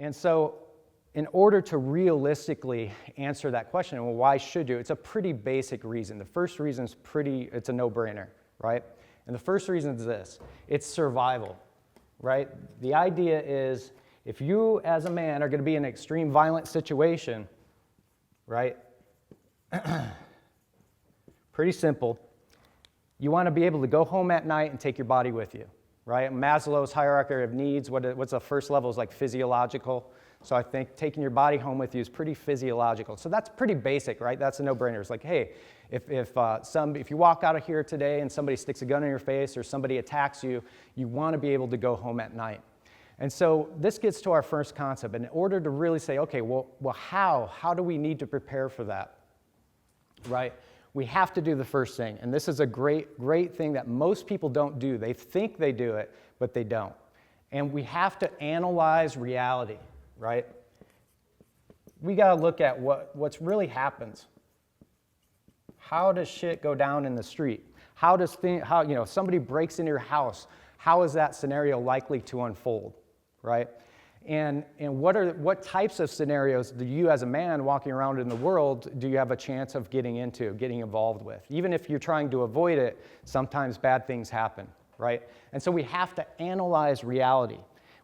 And so in order to realistically answer that question, well, why should you? It's a pretty basic reason. The first reason is it's a no-brainer, right? And the first reason is this: it's survival, right? The idea is if you as a man are going to be in an extreme violent situation, right? Pretty simple. You want to be able to go home at night and take your body with you, right? Maslow's hierarchy of needs, what's the first level is like physiological. So I think taking your body home with you is pretty physiological. So that's pretty basic, right? That's a no-brainer. It's like, hey, if you walk out of here today and somebody sticks a gun in your face or somebody attacks you, you want to be able to go home at night. And so this gets to our first concept. In order to really say, okay, well how do we need to prepare for that, right? We have to do the first thing. And this is a great thing that most people don't do. They think they do it, but they don't. And we have to analyze reality, right? We got to look at what's really happens. How does shit go down in the street? Somebody breaks into your house, how is that scenario likely to unfold, right? And what types of scenarios do you as a man walking around in the world do you have a chance of getting involved with? Even if you're trying to avoid it, sometimes bad things happen, right? And so we have to analyze reality.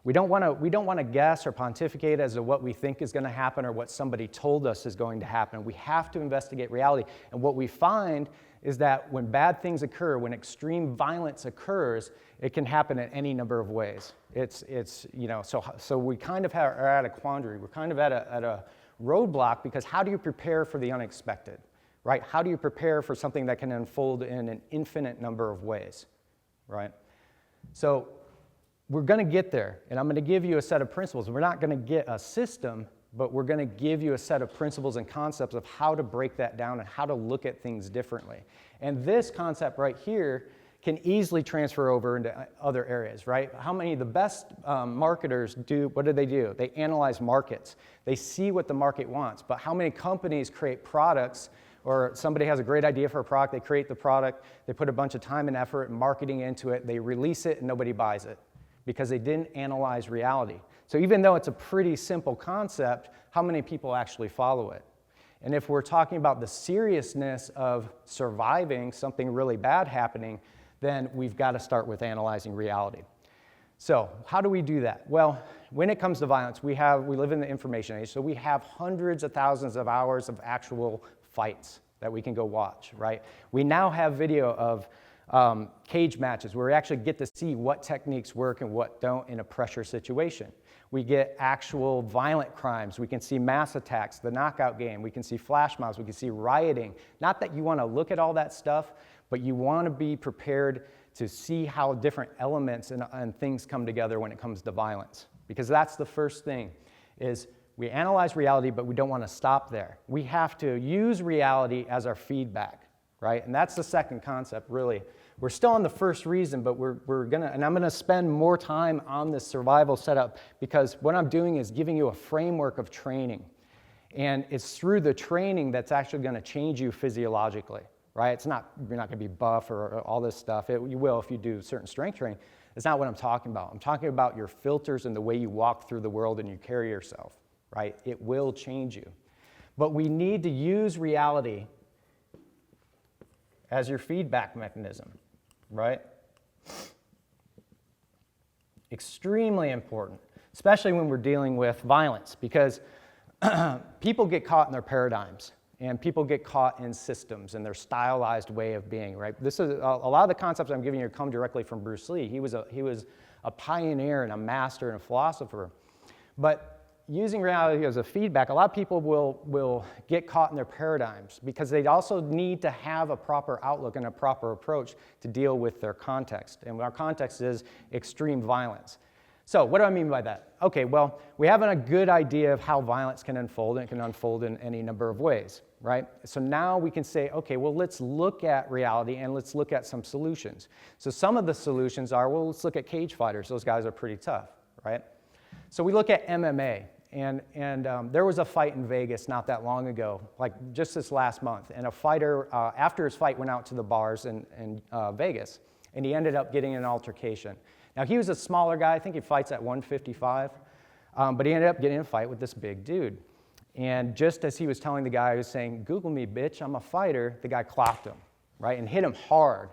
We don't want to guess or pontificate as to what we think is going to happen or what somebody told us is going to happen. We have to investigate reality. And what we find is that when bad things occur, when extreme violence occurs, it can happen in any number of ways. So we kind of are at a quandary. We're kind of at a roadblock, because how do you prepare for the unexpected, right? How do you prepare for something that can unfold in an infinite number of ways, right? So we're going to get there, and I'm going to give you a set of principles. We're not going to get a system, but we're going to give you a set of principles and concepts of how to break that down and how to look at things differently. And this concept right here can easily transfer over into other areas, right? How many of the best marketers do, what do? They analyze markets. They see what the market wants. But how many companies create products, or somebody has a great idea for a product, they create the product, they put a bunch of time and effort and marketing into it, they release it and nobody buys it because they didn't analyze reality. So even though it's a pretty simple concept, how many people actually follow it? And if we're talking about the seriousness of surviving something really bad happening, then we've got to start with analyzing reality. So how do we do that? Well, when it comes to violence, we live in the information age, so we have hundreds of thousands of hours of actual fights that we can go watch, right? We now have video of cage matches where we actually get to see what techniques work and what don't in a pressure situation. We get actual violent crimes. We can see mass attacks, the knockout game. We can see flash mobs. We can see rioting. Not that you want to look at all that stuff, but you want to be prepared to see how different elements and things come together when it comes to violence. Because that's the first thing, is we analyze reality, but we don't want to stop there. We have to use reality as our feedback, right? And that's the second concept, really. We're still on the first reason, but I'm gonna spend more time on this survival setup, because what I'm doing is giving you a framework of training. And it's through the training that's actually gonna change you physiologically, right? You're not gonna be buff or all this stuff. You will if you do certain strength training. That's not what I'm talking about. I'm talking about your filters and the way you walk through the world and you carry yourself, right? It will change you. But we need to use reality as your feedback mechanism, right? Extremely important, especially when we're dealing with violence, because people get caught in their paradigms and people get caught in systems and their stylized way of being, right? This is a lot of the concepts I'm giving you come directly from Bruce Lee. He was a pioneer and a master and a philosopher. But using reality as a feedback, a lot of people will get caught in their paradigms because they also need to have a proper outlook and a proper approach to deal with their context. And our context is extreme violence. So what do I mean by that? Okay, well, we have a good idea of how violence can unfold, and it can unfold in any number of ways, right? So now we can say, okay, well, let's look at reality and let's look at some solutions. So some of the solutions are, well, let's look at cage fighters. Those guys are pretty tough, right? So we look at MMA. And there was a fight in Vegas not that long ago, like just this last month, and a fighter, after his fight, went out to the bars in Vegas, and he ended up getting in an altercation. Now, he was a smaller guy. I think he fights at 155. But he ended up getting in a fight with this big dude. And just as he was telling the guy who was saying, "Google me, bitch, I'm a fighter," the guy clocked him, right, and hit him hard.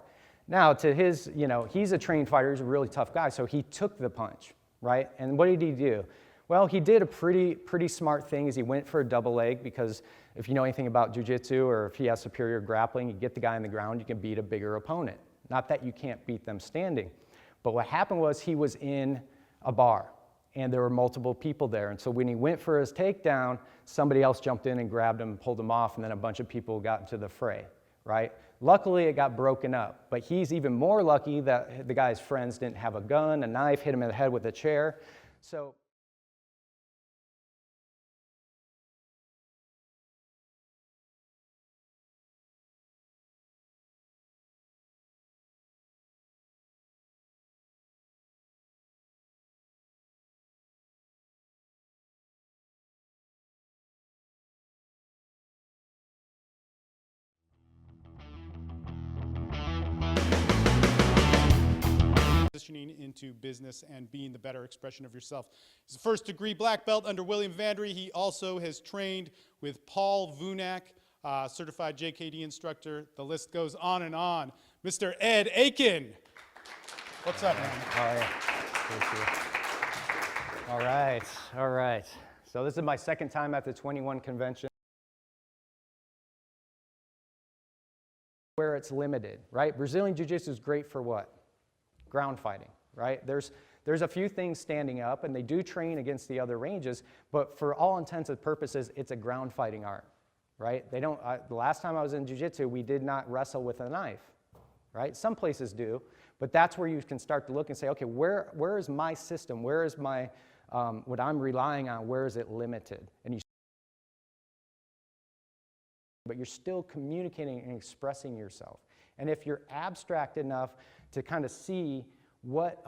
Now, to his, he's a trained fighter, he's a really tough guy, so he took the punch, right? And what did he do? Well, he did a pretty smart thing is he went for a double leg, because if you know anything about Jiu-Jitsu or if he has superior grappling, you get the guy on the ground, you can beat a bigger opponent. Not that you can't beat them standing. But what happened was he was in a bar, and there were multiple people there. And so when he went for his takedown, somebody else jumped in and grabbed him, pulled him off, and then a bunch of people got into the fray, right? Luckily, it got broken up. But he's even more lucky that the guy's friends didn't have a gun, a knife, hit him in the head with a chair. So transitioning into business and being the better expression of yourself. He's a first-degree black belt under William Vandry. He also has trained with Paul Vunak, certified JKD instructor. The list goes on and on. Mr. Ed Aiken. What's up, man? Oh, yeah. Thank you. All right. So this is my second time at the 21 convention where it's limited, right? Brazilian Jiu-Jitsu is great for what? Ground fighting, right? There's a few things standing up, and they do train against the other ranges, but for all intents and purposes, it's a ground fighting art, right? They don't. The last time I was in Jiu-Jitsu, we did not wrestle with a knife, right? Some places do, but that's where you can start to look and say, okay, where is my system? Where is my what I'm relying on? Where is it limited? And but you're still communicating and expressing yourself. And if you're abstract enough to kind of see what,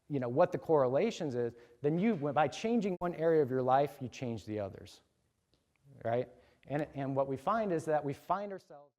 what the correlations is, then by changing one area of your life, you change the others, right? And what we find is that we find ourselves